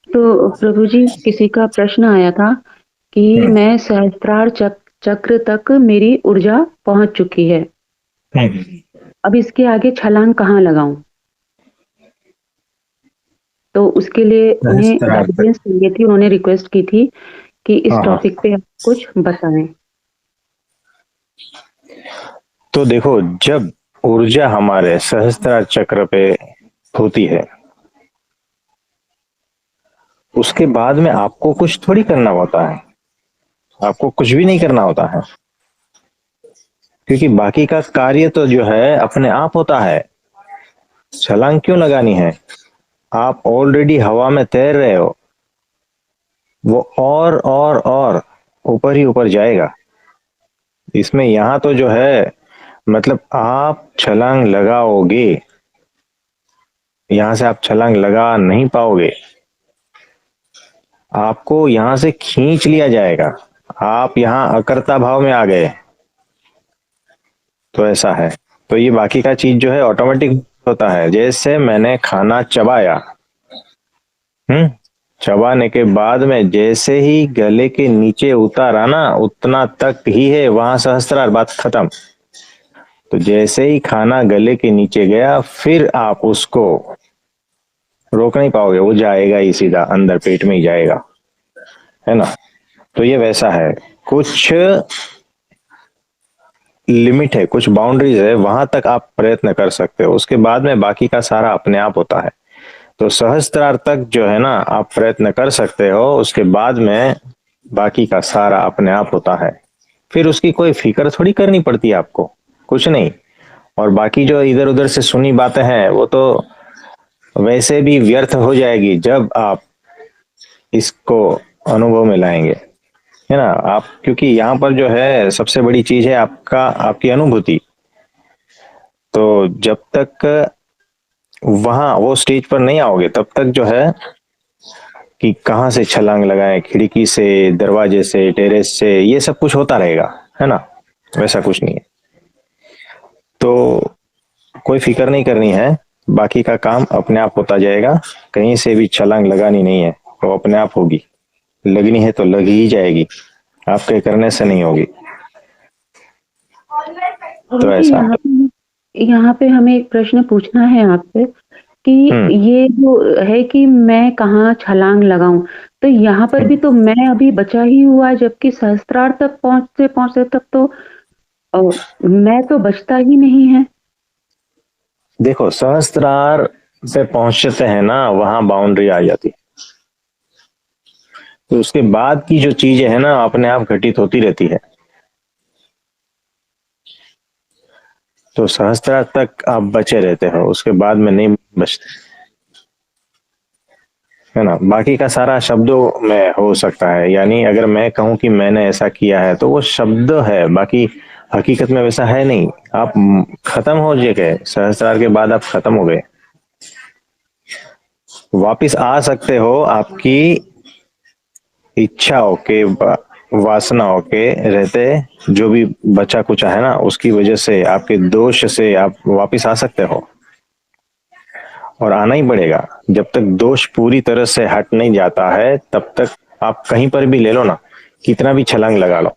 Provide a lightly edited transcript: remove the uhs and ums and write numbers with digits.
तो प्रभु जी, किसी का प्रश्न आया था कि हम्म। मैं सहस्त्रार चक्र तक मेरी ऊर्जा पहुंच चुकी है। हम्म। अब इसके आगे छलांग कहाँ लगाऊं? तो उसके लिए उन्हें सहस्त्रार तक। गाइडेंस चाहिए थी, उन्होंने रिक्वेस्ट की थी कि इस हाँ हाँ। टॉपिक पे आप कुछ बताएं। तो देखो, जब ऊर्जा हमारे सहस्त्रार चक्र पे होती है, उसके बाद में आपको कुछ थोड़ी करना होता है। आपको कुछ भी नहीं करना होता है, क्योंकि बाकी का कार्य तो जो है अपने आप होता है। छलांग क्यों लगानी है? आप ऑलरेडी हवा में तैर रहे हो। वो और ऊपर ही ऊपर जाएगा। इसमें यहाँ तो जो है, मतलब आप छलांग लगाओगे, यहाँ से आप छलांग लगा नहीं पाओगे। आपको यहाँ से खींच लिया जाएगा। आप यहाँ अकर्ता भाव में आ गए। तो ऐसा है। तो ये बाकी का चीज जो है ऑटोमेटिक होता है। जैसे मैंने खाना चबाया, हम्म, चबाने के बाद में जैसे ही गले के नीचे उतारा ना, उतना तक ही है, वहां सहस्त्रार, बात खत्म। तो जैसे ही खाना गले के नीचे गया, फिर आप उसको रोक नहीं पाओगे, वो जाएगा ही सीधा अंदर, पेट में ही जाएगा, है ना। तो ये वैसा है। कुछ लिमिट है, कुछ बाउंड्रीज है, वहां तक आप प्रयत्न कर सकते हो, उसके बाद में बाकी का सारा अपने आप होता है। तो सहस्त्रार तक जो है ना, आप प्रयत्न कर सकते हो, उसके बाद में बाकी का सारा अपने आप होता है। फिर उसकी कोई फिक्र थोड़ी करनी पड़ती है आपको, कुछ नहीं। और बाकी जो इधर उधर से सुनी बातें हैं, वो तो वैसे भी व्यर्थ हो जाएगी जब आप इसको अनुभव में लाएंगे, है ना। आप, क्योंकि यहाँ पर जो है सबसे बड़ी चीज है आपका, आपकी अनुभूति। तो जब तक वहां वो स्टेज पर नहीं आओगे, तब तक जो है कि कहाँ से छलांग लगाएं, खिड़की से, दरवाजे से, टेरेस से, ये सब कुछ होता रहेगा, है ना। वैसा कुछ नहीं है। तो कोई फिक्र नहीं करनी है, बाकी का काम अपने आप होता जाएगा। कहीं से भी छलांग लगानी नहीं है, वो अपने आप होगी। लगनी है तो लग ही जाएगी, आपके करने से नहीं होगी। प्रभु तो जी, ऐसा है। यहाँ पे हमें एक प्रश्न पूछना है आपसे कि हम्म। ये जो है कि मैं कहाँ छलांग लगाऊं, तो यहाँ पर भी तो मैं अभी बचा ही हुआ है, जबकि सहस्त्रार तक पहुंचते पहुंचते तक तो अ, मैं तो बचता ही नहीं है। देखो, सहस्त्रार से पहुंचते हैं ना, वहां बाउंड्री आ जाती है। तो उसके बाद की जो चीजें है ना, अपने आप घटित होती रहती है। तो सहस्त्रार तक आप बचे रहते हो, उसके बाद में नहीं बचते, है ना। बाकी का सारा शब्दों में हो सकता है, यानी अगर मैं कहूं कि मैंने ऐसा किया है, तो वो शब्द है, बाकी हकीकत में वैसा है नहीं। आप खत्म हो गए, सहस्त्रार के बाद आप खत्म हो गए। वापिस आ सकते हो आपकी इच्छाओं के, वासनाओं के रहते, जो भी बचा कुचा है ना, उसकी वजह से, आपके दोष से आप वापिस आ सकते हो। और आना ही पड़ेगा। जब तक दोष पूरी तरह से हट नहीं जाता है, तब तक आप कहीं पर भी ले लो ना, कितना भी छलांग लगा लो,